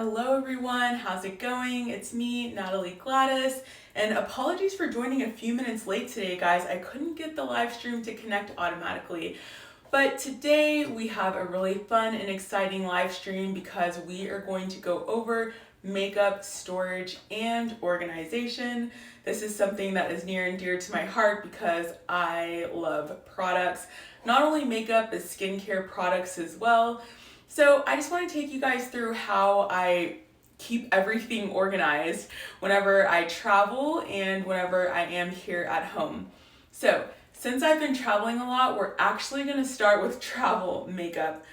Hello everyone, how's it going? It's me, Natalie Gladys, and apologies for joining a few minutes late today, guys. I couldn't get the live stream to connect automatically. But today we have a really fun and exciting live stream because we are going to go over makeup, storage, and organization. This is something that is near and dear to my heart because I love products, not only makeup, but skincare products as well. So I just want to take you guys through how I keep everything organized whenever I travel and whenever I am here at home. So since I've been traveling a lot, we're actually going to start with travel makeup.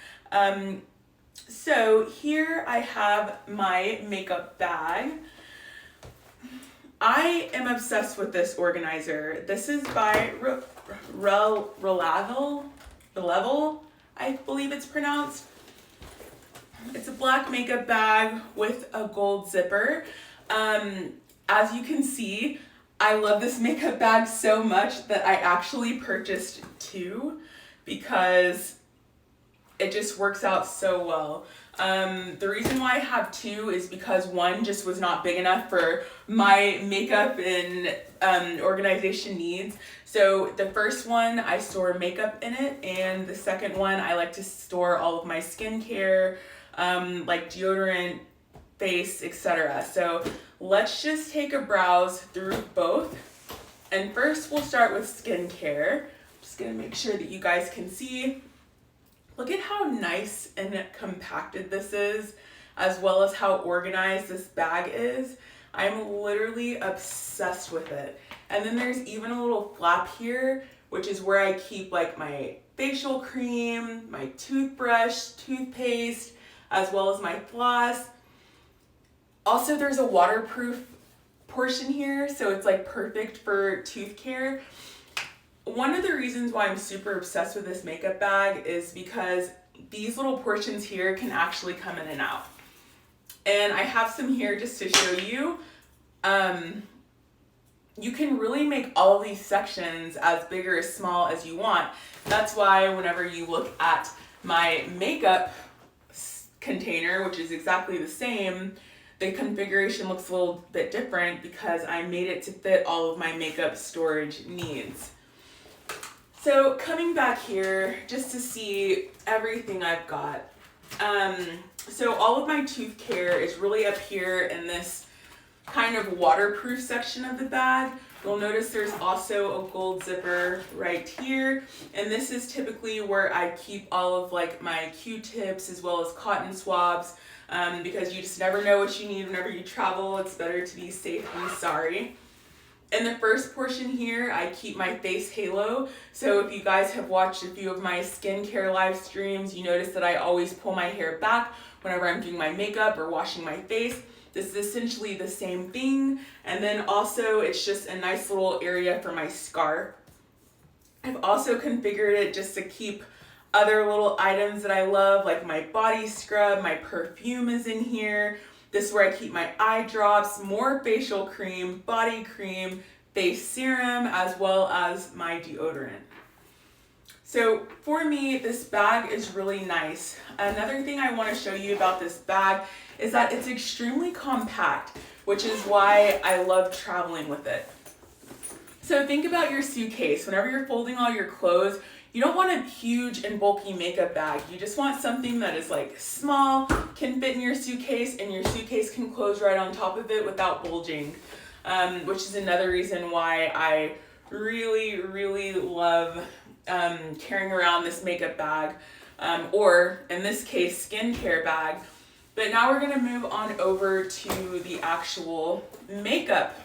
So here I have my makeup bag. I am obsessed with this organizer. This is by Relevel, I believe it's pronounced. It's a black makeup bag with a gold zipper. As you can see, I love this makeup bag so much that I actually purchased two because it just works out so well. The reason why I have two is because one just was not big enough for my makeup and organization needs. So the first one, I store makeup in it, and the second one, I like to store all of my skincare, like deodorant, face, etc. So let's just take a browse through both. And first we'll start with skincare. I'm just gonna make sure that you guys can see. Look at how nice and compacted this is, as well as how organized this bag is. I'm literally obsessed with it. And then there's even a little flap here, which is where I keep like my facial cream, my toothbrush, toothpaste, as well as my floss. Also, there's a waterproof portion here, so it's like perfect for tooth care. One of the reasons why I'm super obsessed with this makeup bag is because these little portions here can actually come in and out. And I have some here just to show you. You can really make all of these sections as big or as small as you want. That's why whenever you look at my makeup container, which is exactly the same, the configuration looks a little bit different because I made it to fit all of my makeup storage needs. So coming back here just to see everything I've got. So all of my tooth care is really up here in this kind of waterproof section of the bag. You'll notice there's also a gold zipper right here. And this is typically where I keep all of like my Q-tips as well as cotton swabs, because you just never know what you need whenever you travel. It's better to be safe than sorry. In the first portion here, I keep my face halo. So if you guys have watched a few of my skincare live streams, you notice that I always pull my hair back whenever I'm doing my makeup or washing my face. This is essentially the same thing. And then also it's just a nice little area for my scarf. I've also configured it just to keep other little items that I love, like my body scrub, my perfume is in here. This is where I keep my eye drops, more facial cream, body cream, face serum, as well as my deodorant. So for me, this bag is really nice. Another thing I want to show you about this bag is that it's extremely compact, which is why I love traveling with it. So think about your suitcase. Whenever you're folding all your clothes, you don't want a huge and bulky makeup bag. You just want something that is like small, can fit in your suitcase, and your suitcase can close right on top of it without bulging, which is another reason why I really, really love carrying around this makeup bag, or in this case, skincare bag. But now we're gonna move on over to the actual makeup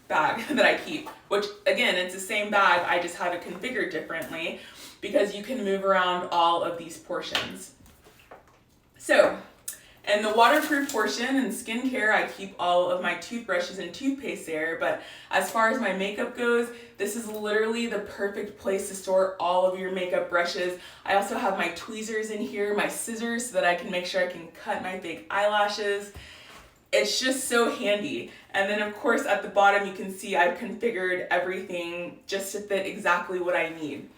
bag that I keep, which again, it's the same bag, I just have it configured differently because you can move around all of these portions. So, in the waterproof portion and skincare, I keep all of my toothbrushes and toothpaste there, but as far as my makeup goes, this is literally the perfect place to store all of your makeup brushes. I also have my tweezers in here, my scissors, so that I can make sure I can cut my fake eyelashes. It's just so handy. And then of course at the bottom you can see I've configured everything just to fit exactly what I need.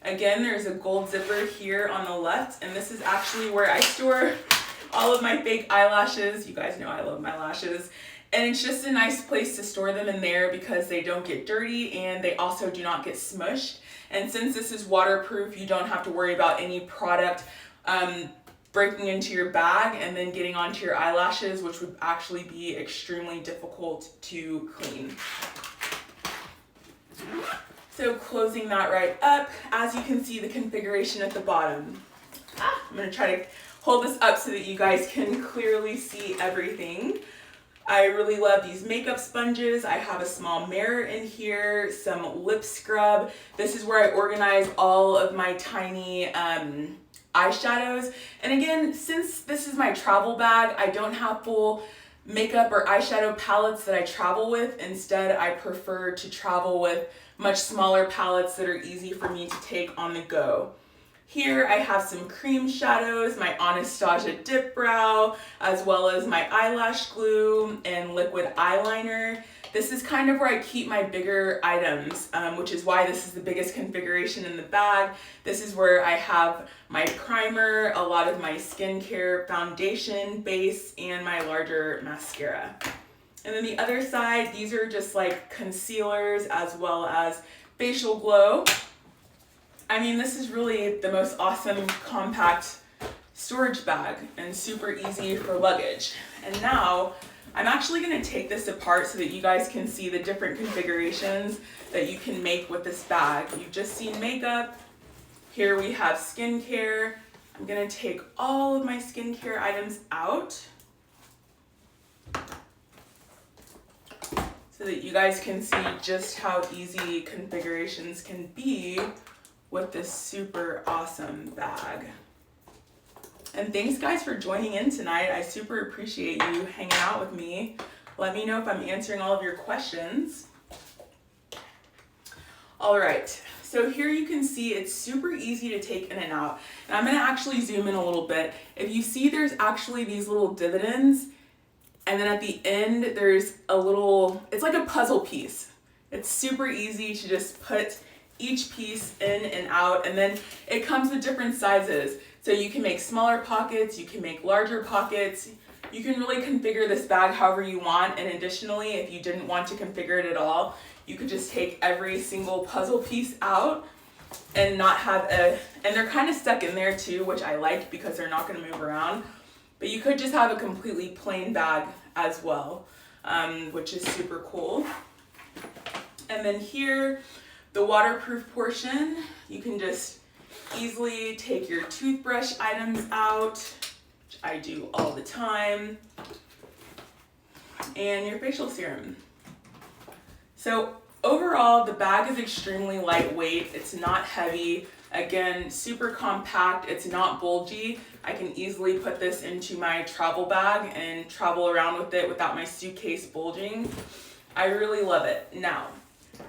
Again, there's a gold zipper here on the left, and this is actually where I store all of my fake eyelashes. You guys know I love my lashes. And it's just a nice place to store them in there because they don't get dirty and they also do not get smushed. And since this is waterproof, you don't have to worry about any product breaking into your bag and then getting onto your eyelashes, which would actually be extremely difficult to clean. So closing that right up, as you can see the configuration at the bottom. I'm gonna try to hold this up so that you guys can clearly see everything. I really love these makeup sponges. I have a small mirror in here, some lip scrub. This is where I organize all of my tiny eyeshadows. And again, since this is my travel bag, I don't have full makeup or eyeshadow palettes that I travel with. Instead, I prefer to travel with much smaller palettes that are easy for me to take on the go. Here I have some cream shadows, my Anastasia Dip Brow, as well as my eyelash glue and liquid eyeliner. This is kind of where I keep my bigger items, which is why this is the biggest configuration in the bag. This is where I have my primer, a lot of my skincare foundation, base, and my larger mascara. And then the other side, these are just like concealers as well as facial glow. I mean, this is really the most awesome compact storage bag and super easy for luggage. And now I'm actually going to take this apart so that you guys can see the different configurations that you can make with this bag. You've just seen makeup. Here we have skincare. I'm going to take all of my skincare items out so that you guys can see just how easy configurations can be with this super awesome bag. And thanks guys for joining in tonight. I super appreciate you hanging out with me. Let me know if I'm answering all of your questions. All right, so here you can see it's super easy to take in and out. And I'm gonna actually zoom in a little bit. If you see there's actually these little dividends, and then at the end there's a little, it's like a puzzle piece. It's super easy to just put each piece in and out, and then it comes with different sizes. So you can make smaller pockets, you can make larger pockets. You can really configure this bag however you want, and additionally, if you didn't want to configure it at all, you could just take every single puzzle piece out and not have and they're kind of stuck in there too, which I like because they're not gonna move around. But you could just have a completely plain bag as well, which is super cool. And then here, the waterproof portion, you can just easily take your toothbrush items out, which I do all the time, and your facial serum. So overall, the bag is extremely lightweight. It's not heavy. Again, super compact. It's not bulgy. I can easily put this into my travel bag and travel around with it without my suitcase bulging. I really love it.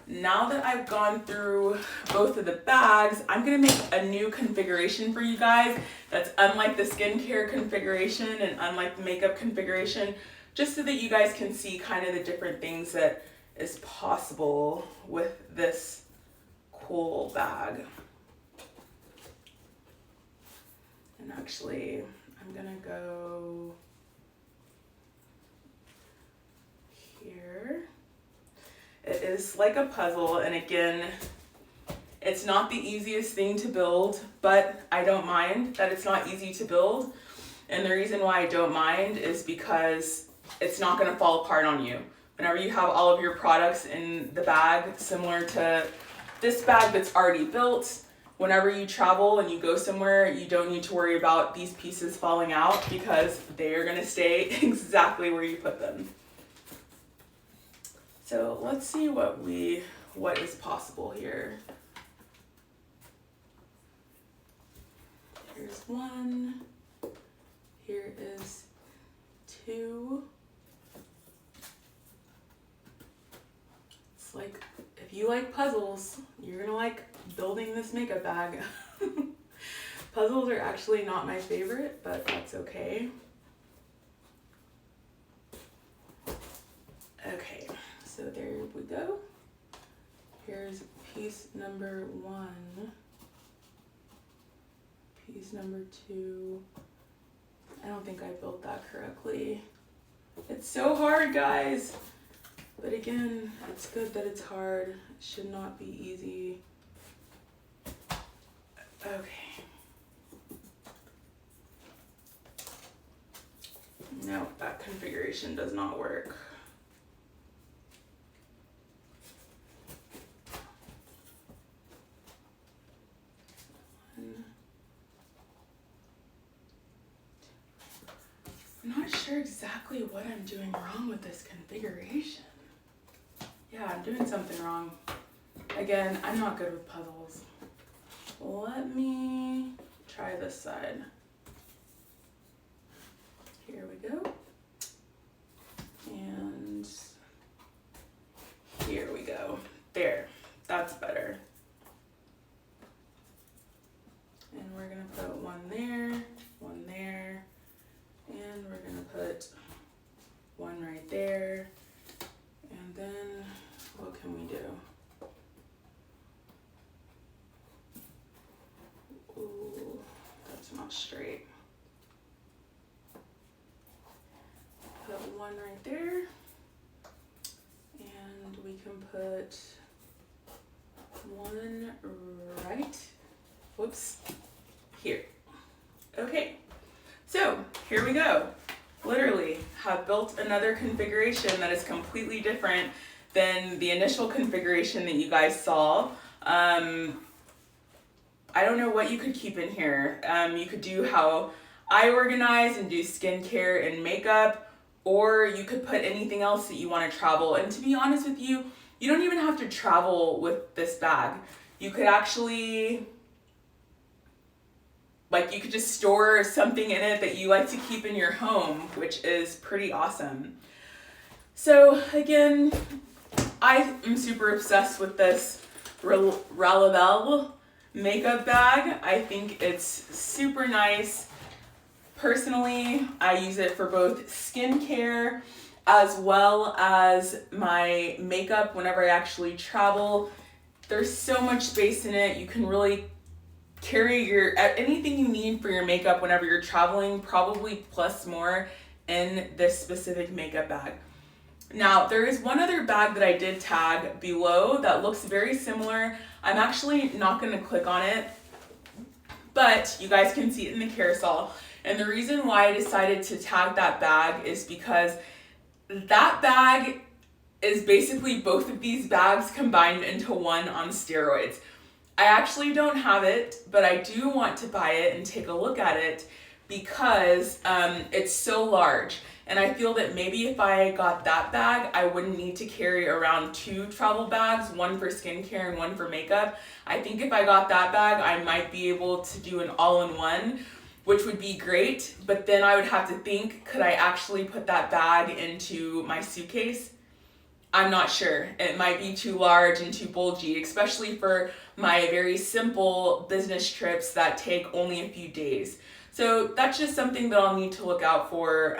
Now that I've gone through both of the bags, I'm gonna make a new configuration for you guys that's unlike the skincare configuration and unlike the makeup configuration, just so that you guys can see kind of the different things that is possible with this cool bag. And actually, I'm gonna go here. It is like a puzzle, and again, it's not the easiest thing to build, but I don't mind that it's not easy to build. And the reason why I don't mind is because it's not gonna fall apart on you. Whenever you have all of your products in the bag, similar to this bag that's already built, whenever you travel and you go somewhere, you don't need to worry about these pieces falling out because they are gonna stay exactly where you put them. So let's see what is possible here. Here's one, here is two. It's like, if you like puzzles, you're gonna like building this makeup bag. Puzzles are actually not my favorite, but that's okay. Okay, so there we go. Here's piece number one, piece number two, don't think I built that correctly. It's so hard, guys. But again, it's good that it's hard. It should not be easy. Okay. No, that configuration does not work. I'm not sure exactly what I'm doing wrong with this configuration. Yeah, I'm doing something wrong. Again, I'm not good with puzzles. Let me try this side. Here we go. And here we go. There, that's better. And we're gonna put one there, and we're gonna put one right there. And then what can we do? Ooh, that's not straight. Put one right there. And we can put one right, whoops, here. Okay, so here we go. Literally have built another configuration that is completely different than the initial configuration that you guys saw. I don't know what you could keep in here. You could do how I organize and do skincare and makeup, or you could put anything else that you want to travel. And to be honest with you, you don't even have to travel with this bag. You could actually, like, you could just store something in it that you like to keep in your home, which is pretty awesome. So again, I am super obsessed with this Ralabelle makeup bag. I think it's super nice. Personally, I use it for both skincare as well as my makeup whenever I actually travel. There's so much space in it. You can really carry anything you need for your makeup whenever you're traveling, probably plus more in this specific makeup bag. Now, there is one other bag that I did tag below that looks very similar. I'm actually not going to click on it, but you guys can see it in the carousel. And the reason why I decided to tag that bag is because that bag is basically both of these bags combined into one on steroids. I actually don't have it, but I do want to buy it and take a look at it because it's so large. And I feel that maybe if I got that bag, I wouldn't need to carry around 2 travel bags, one for skincare and one for makeup. I think if I got that bag, I might be able to do an all-in-one, which would be great. But then I would have to think, could I actually put that bag into my suitcase? I'm not sure. It might be too large and too bulgy, especially for my very simple business trips that take only a few days. So that's just something that I'll need to look out for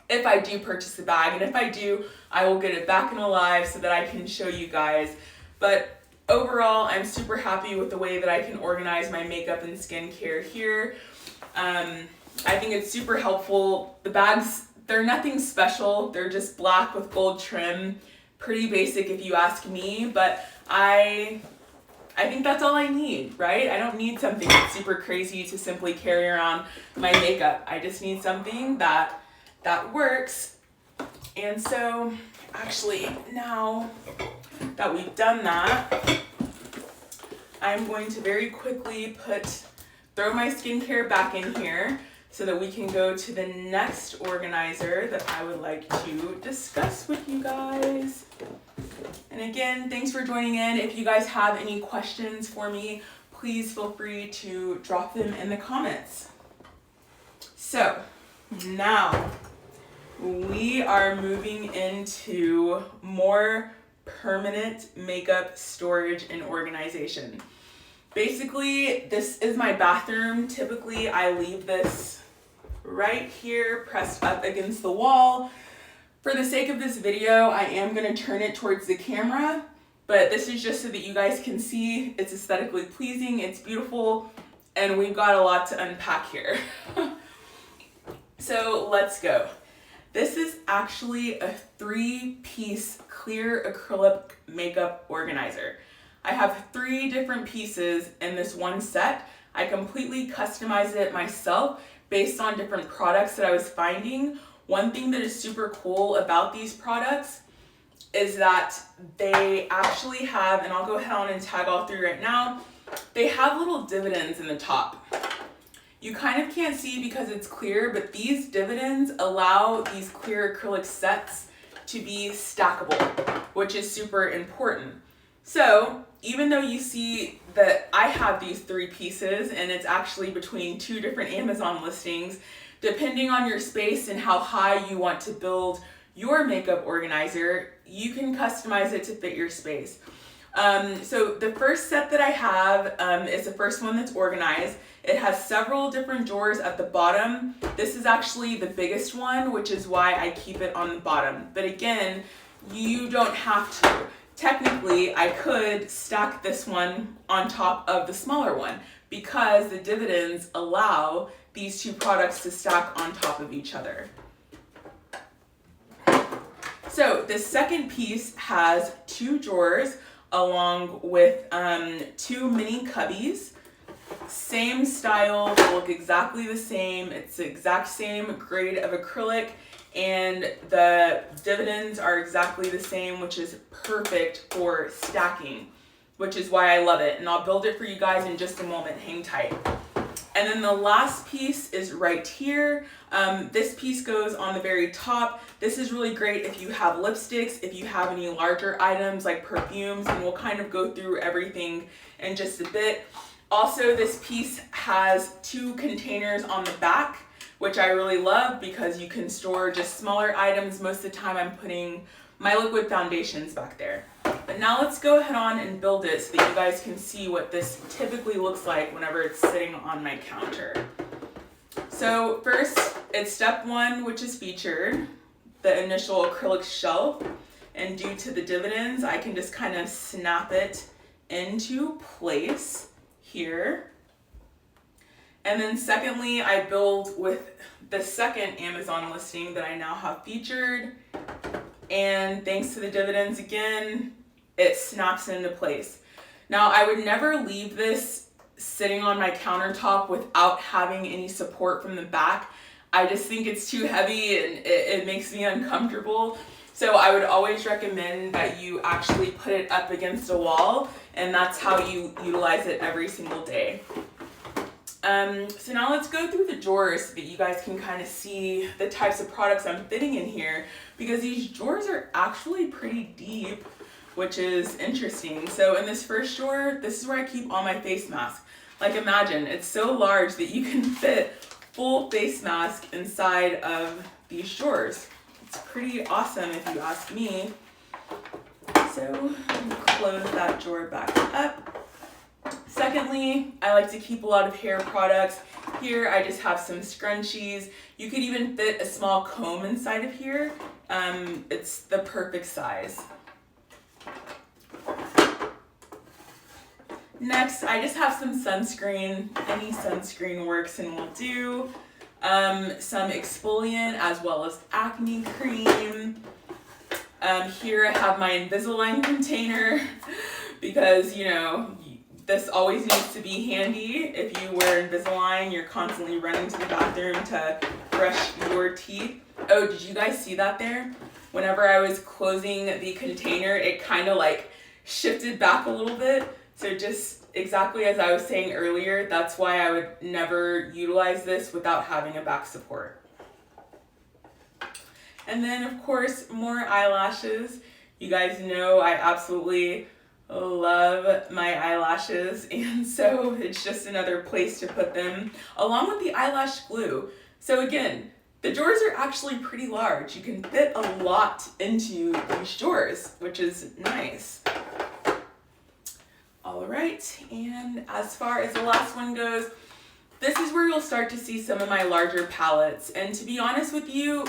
if I do purchase the bag. And if I do, I will get it back in alive so that I can show you guys. But overall, I'm super happy with the way that I can organize my makeup and skincare here. I think it's super helpful. The bags, they're nothing special. They're just black with gold trim. Pretty basic if you ask me, but I think that's all I need, right? I don't need something that's super crazy to simply carry around my makeup. I just need something that works. And so actually now that we've done that, I'm going to very quickly throw my skincare back in here so that we can go to the next organizer that I would like to discuss with you guys. And again, thanks for joining in. If you guys have any questions for me, please feel free to drop them in the comments. So now we are moving into more permanent makeup storage and organization. Basically, this is my bathroom. Typically, I leave this right here pressed up against the wall. For the sake of this video, I am going to turn it towards the camera, but this is just so that you guys can see it's aesthetically pleasing, it's beautiful, and we've got a lot to unpack here. So let's go. This is actually a 3-piece clear acrylic makeup organizer. I have 3 different pieces in this one set. I completely customized it myself based on different products that I was finding. One thing that is super cool about these products is that they actually have, and I'll go ahead on and tag all 3 right now, they have little dividends in the top. You kind of can't see because it's clear, but these dividends allow these clear acrylic sets to be stackable, which is super important. So even though you see that I have these 3 pieces and it's actually between 2 different Amazon listings, depending on your space and how high you want to build your makeup organizer, you can customize it to fit your space. So the first set that I have is the first one that's organized. It has several different drawers at the bottom. This is actually the biggest one, which is why I keep it on the bottom. But again, you don't have to. Technically, I could stack this one on top of the smaller one because the dividends allow these 2 products to stack on top of each other. So the second piece has 2 drawers along with 2 mini cubbies. Same style, they look exactly the same. It's the exact same grade of acrylic and the dividends are exactly the same, which is perfect for stacking, which is why I love it. And I'll build it for you guys in just a moment, hang tight. And then the last piece is right here. This piece goes on the very top. This is really great if you have lipsticks, if you have any larger items like perfumes, and we'll kind of go through everything in just a bit. Also, this piece has 2 containers on the back, which I really love because you can store just smaller items. Most of the time I'm putting my liquid foundations back there. But now let's go ahead on and build it so that you guys can see what this typically looks like whenever it's sitting on my counter. So first, it's step 1, which is featured, the initial acrylic shelf. And due to the dividends, I can just kind of snap it into place here. And then secondly, I build with the second Amazon listing that I now have featured. And thanks to the dividends again, it snaps into place. Now, I would never leave this sitting on my countertop without having any support from the back. I just think it's too heavy and it makes me uncomfortable. So I would always recommend that you actually put it up against a wall, and that's how you utilize it every single day. So now let's go through the drawers so that you guys can kind of see the types of products I'm fitting in here, because these drawers are actually pretty deep, which is interesting. So in this first drawer, this is where I keep all my face masks. Like imagine, it's so large that you can fit full face mask inside of these drawers. It's pretty awesome if you ask me. So I'm gonna close that drawer back up. Secondly, I like to keep a lot of hair products. Here I just have some scrunchies. You could even fit a small comb inside of here. It's the perfect size. Next, I just have some sunscreen. Any sunscreen works and will do. Some exfoliant as well as acne cream. Here I have my Invisalign container because, you know, this always needs to be handy. If you wear Invisalign, you're constantly running to the bathroom to brush your teeth. Oh, did you guys see that there? Whenever I was closing the container, it kind of like shifted back a little bit. So just exactly as I was saying earlier, that's why I would never utilize this without having a back support. And then of course, more eyelashes. You guys know I absolutely love my eyelashes, and so it's just another place to put them, along with the eyelash glue. So again, the drawers are actually pretty large. You can fit a lot into these drawers, which is nice. All right, and as far as the last one goes, this is where you'll start to see some of my larger palettes. And to be honest with you,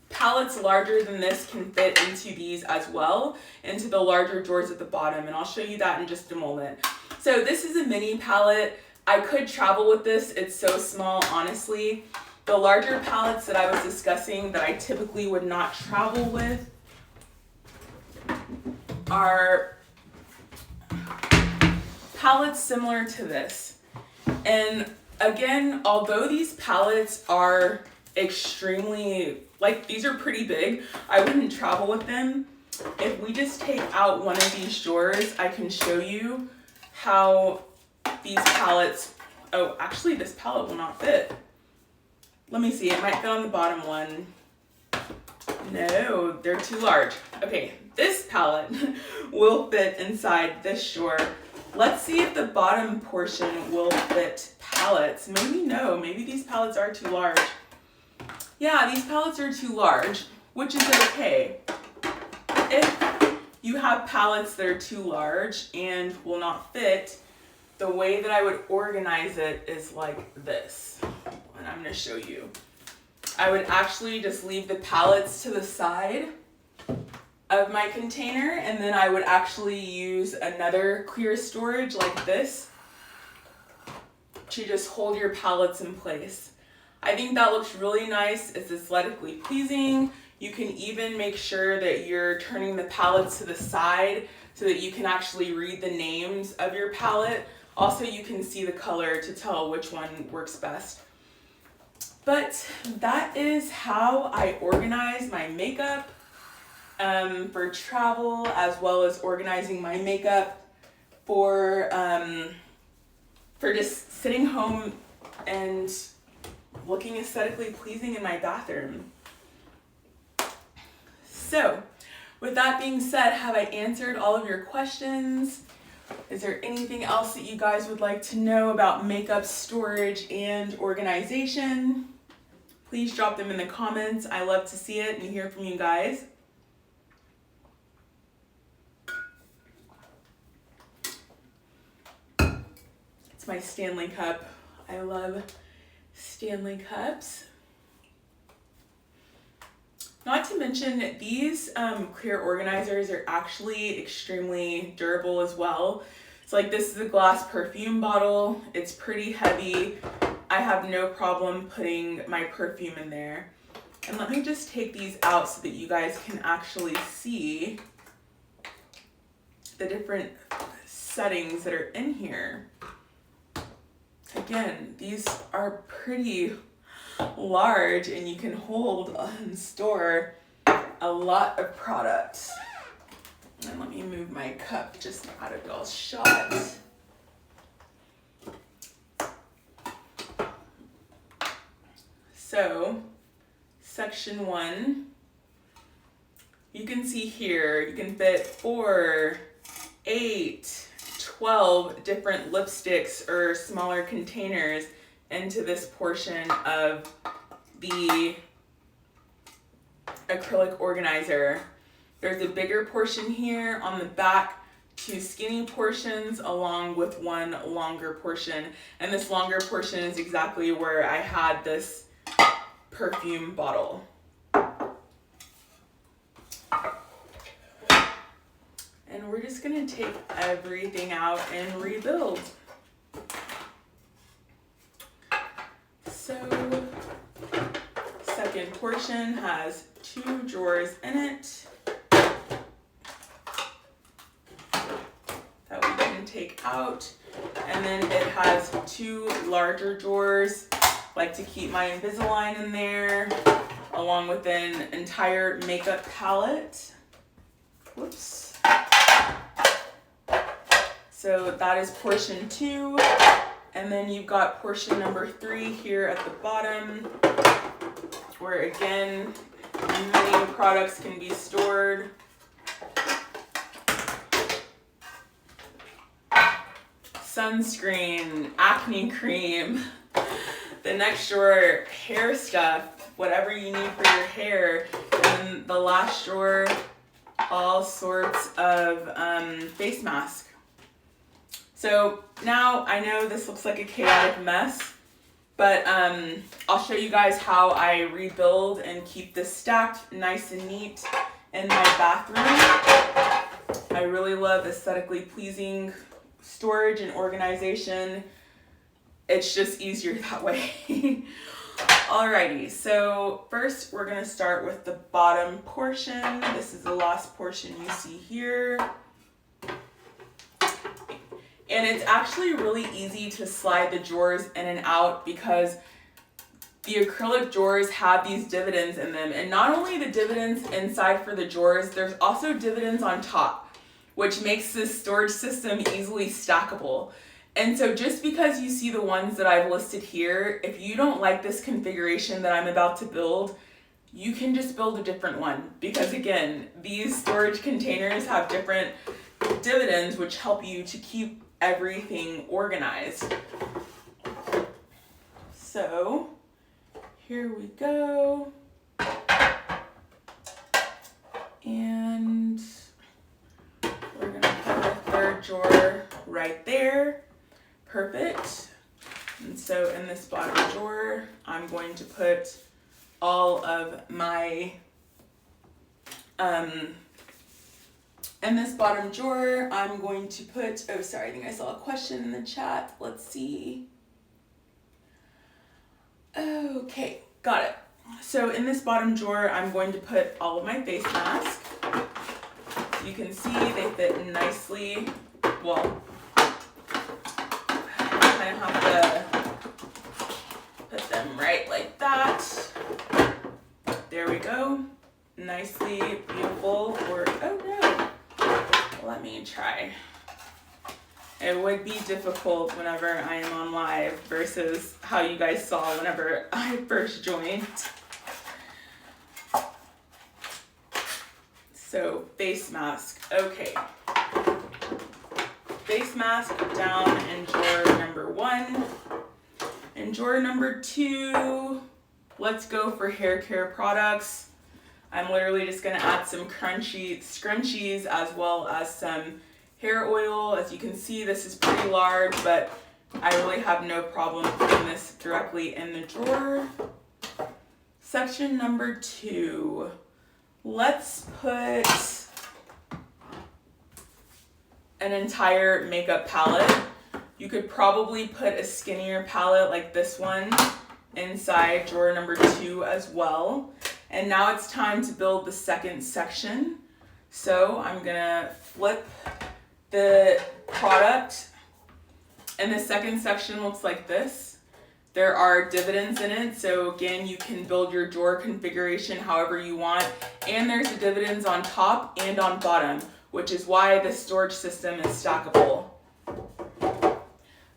palettes larger than this can fit into these as well, into the larger drawers at the bottom, and I'll show you that in just a moment. So this is a mini palette. I could travel with this. It's so small, honestly. The larger palettes that I was discussing that I typically would not travel with are palettes similar to this. And again, although these palettes are extremely, like, these are pretty big, I wouldn't travel with them. If we just take out one of these drawers, I can show you how these palettes, oh, actually this palette will not fit. Let me see, it might fit on the bottom one. No, they're too large. Okay, this palette will fit inside this drawer. Let's see if the bottom portion will fit palettes. Maybe no, maybe these palettes are too large. Yeah, these palettes are too large, which is okay. If you have palettes that are too large and will not fit, the way that I would organize it is like this. And I'm gonna show you. I would actually just leave the palettes to the side of my container, and then I would actually use another clear storage like this to just hold your palettes in place. I think that looks really nice. It's aesthetically pleasing. You can even make sure that you're turning the palettes to the side so that you can actually read the names of your palette. Also, you can see the color to tell which one works best. But that is how I organize my makeup for travel, as well as organizing my makeup for just sitting home and looking aesthetically pleasing in my bathroom. So, with that being said, have I answered all of your questions? Is there anything else that you guys would like to know about makeup storage and organization? Please drop them in the comments. I love to see it and hear from you guys. It's my Stanley cup. I love Stanley cups. Not to mention, these clear organizers are actually extremely durable as well. So like, this is a glass perfume bottle. It's pretty heavy. I have no problem putting my perfume in there. And let me just take these out so that you guys can actually see the different settings that are in here. Again, these are pretty large, and you can hold and store a lot of products. And let me move my cup just out of y'all's shot. So, section 1, you can see here, you can fit 4, 8, 12 different lipsticks or smaller containers into this portion of the acrylic organizer. There's a bigger portion here on the back, 2 skinny portions along with 1 longer portion. And this longer portion is exactly where I had this perfume bottle. And we're just gonna take everything out and rebuild. So, second portion has 2 drawers in it that we can take out. And then it has 2 larger drawers, like to keep my Invisalign in there, along with an entire makeup palette. Whoops. So that is portion 2. And then you've got portion number 3 here at the bottom, where again, many products can be stored. Sunscreen, acne cream. The next drawer, hair stuff, whatever you need for your hair. And the last drawer, all sorts of face masks. So now I know this looks like a chaotic mess, but I'll show you guys how I rebuild and keep this stacked nice and neat in my bathroom. I really love aesthetically pleasing storage and organization. It's just easier that way. Alrighty, so first we're gonna start with the bottom portion. This is the last portion you see here. And it's actually really easy to slide the drawers in and out because the acrylic drawers have these dividends in them. And not only the dividends inside for the drawers, there's also dividends on top, which makes this storage system easily stackable. And so just because you see the ones that I've listed here, if you don't like this configuration that I'm about to build, you can just build a different one. Because again, these storage containers have different dividends which help you to keep everything organized. So here we go. And we're gonna put the third drawer right there. Perfect. And so in this bottom drawer, I'm going to put all of my, in this bottom drawer, I'm going to put, oh sorry, I think I saw a question in the chat. Let's see. Okay, got it. So in this bottom drawer, I'm going to put all of my face masks. You can see they fit nicely. Well, I have to put them right like that. There we go. Nicely beautiful. Or, oh no. Let me try. It would be difficult whenever I am on live versus how you guys saw whenever I first joined. So face mask, okay. Face mask down in drawer number 1. In drawer number 2, let's go for hair care products. I'm literally just gonna add some scrunchies as well as some hair oil. As you can see, this is pretty large, but I really have no problem putting this directly in the drawer. Section number 2. Let's put an entire makeup palette. You could probably put a skinnier palette like this one inside drawer number 2 as well. And now it's time to build the second section. So I'm gonna flip the product, and the second section looks like this. There are dividends in it, so again, you can build your drawer configuration however you want. And there's the dividends on top and on bottom, which is why the storage system is stackable.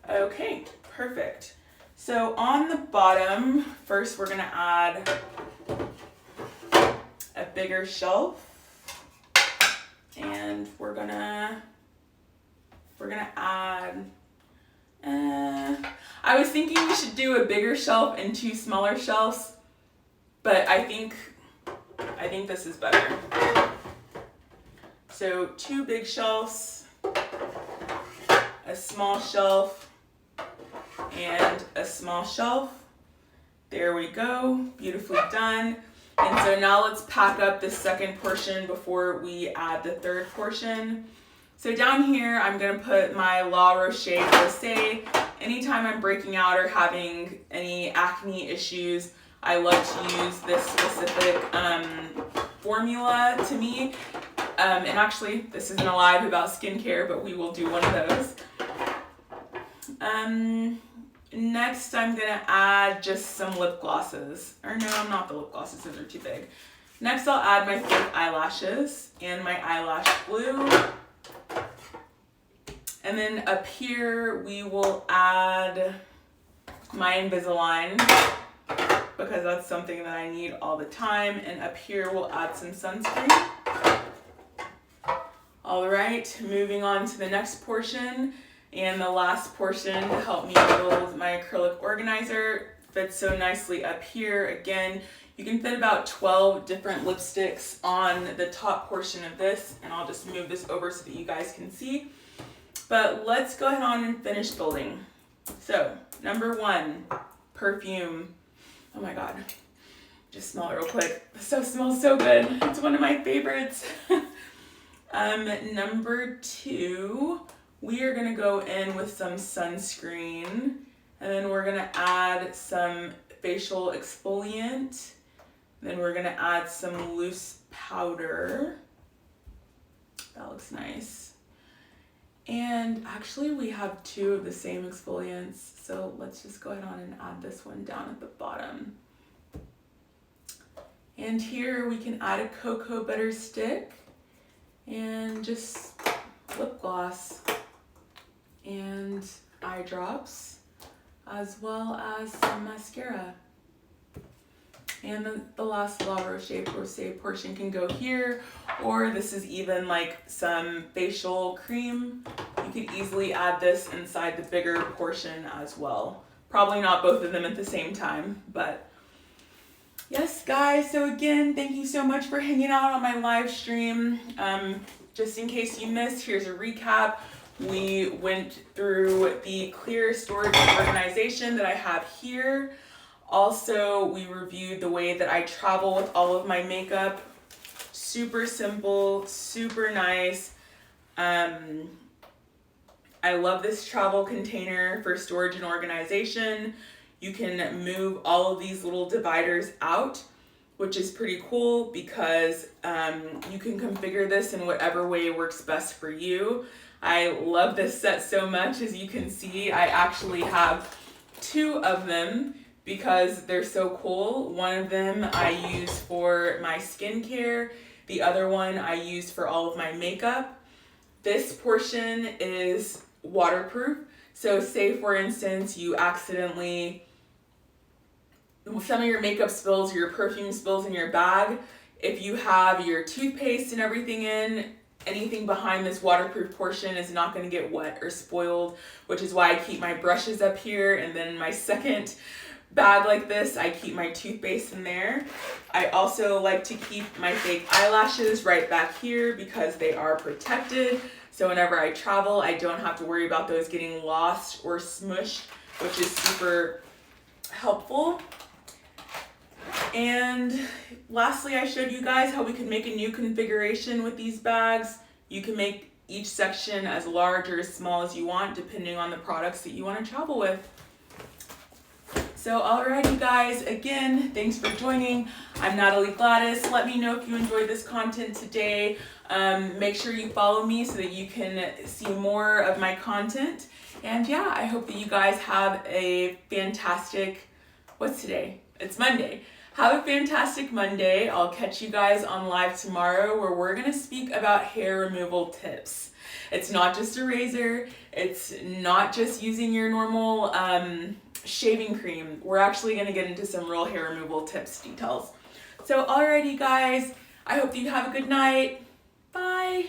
Okay, perfect. So on the bottom, first we're gonna add a bigger shelf, and we're gonna add, I was thinking we should do a bigger shelf and 2 smaller shelves, but I think this is better. So 2 big shelves, a small shelf, and a small shelf. There we go, beautifully done. And so now let's pack up the second portion before we add the third portion. So down here, I'm gonna put my La Roche-Posay. Anytime I'm breaking out or having any acne issues, I love to use this specific formula to me. And actually, this isn't a live about skincare, but we will do one of those. Next, I'm gonna add just some lip glosses. Or no, not the lip glosses, those are too big. Next, I'll add my fake eyelashes and my eyelash glue. And then up here, we will add my Invisalign because that's something that I need all the time. And up here, we'll add some sunscreen. All right, moving on to the next portion. And the last portion to help me build my acrylic organizer fits so nicely up here. Again, you can fit about 12 different lipsticks on the top portion of this, and I'll just move this over so that you guys can see. But let's go ahead on and finish building. So, number 1, perfume. Oh my God, just smell it real quick. This stuff smells so good. It's one of my favorites. Number 2, we are gonna go in with some sunscreen, and then we're gonna add some facial exfoliant. Then we're gonna add some loose powder. That looks nice. And actually we have 2 of the same exfoliants, so let's just go ahead on and add this one down at the bottom. And here we can add a cocoa butter stick and just lip gloss and eye drops, as well as some mascara. And the last La Roche-Posay portion can go here, or this is even like some facial cream. You could easily add this inside the bigger portion as well. Probably not both of them at the same time, but yes, guys. So again, thank you so much for hanging out on my live stream. Just in case you missed, here's a recap. We went through the clear storage organization that I have here. Also, we reviewed the way that I travel with all of my makeup. Super simple, super nice. I love this travel container for storage and organization. You can move all of these little dividers out, which is pretty cool because you can configure this in whatever way works best for you. I love this set so much. As you can see, I actually have 2 of them because they're so cool. One of them I use for my skincare. The other one I use for all of my makeup. This portion is waterproof. So say for instance, you accidentally, some of your makeup spills, your perfume spills in your bag. If you have your toothpaste and everything in, anything behind this waterproof portion is not going to get wet or spoiled, which is why I keep my brushes up here, and then my second bag like this, I keep my toothpaste in there. I also like to keep my fake eyelashes right back here because they are protected. So whenever I travel, I don't have to worry about those getting lost or smushed, which is super helpful. And lastly, I showed you guys how we can make a new configuration with these bags. You can make each section as large or as small as you want, depending on the products that you want to travel with. So alrighty guys, again, thanks for joining. I'm Natalie Gladys. Let me know if you enjoyed this content today. Make sure you follow me so that you can see more of my content. And yeah, I hope that you guys have a fantastic, what's today? It's Monday. Have a fantastic Monday. I'll catch you guys on live tomorrow where we're gonna speak about hair removal tips. It's not just a razor. It's not just using your normal shaving cream. We're actually gonna get into some real hair removal tips details. So alrighty guys, I hope that you have a good night. Bye.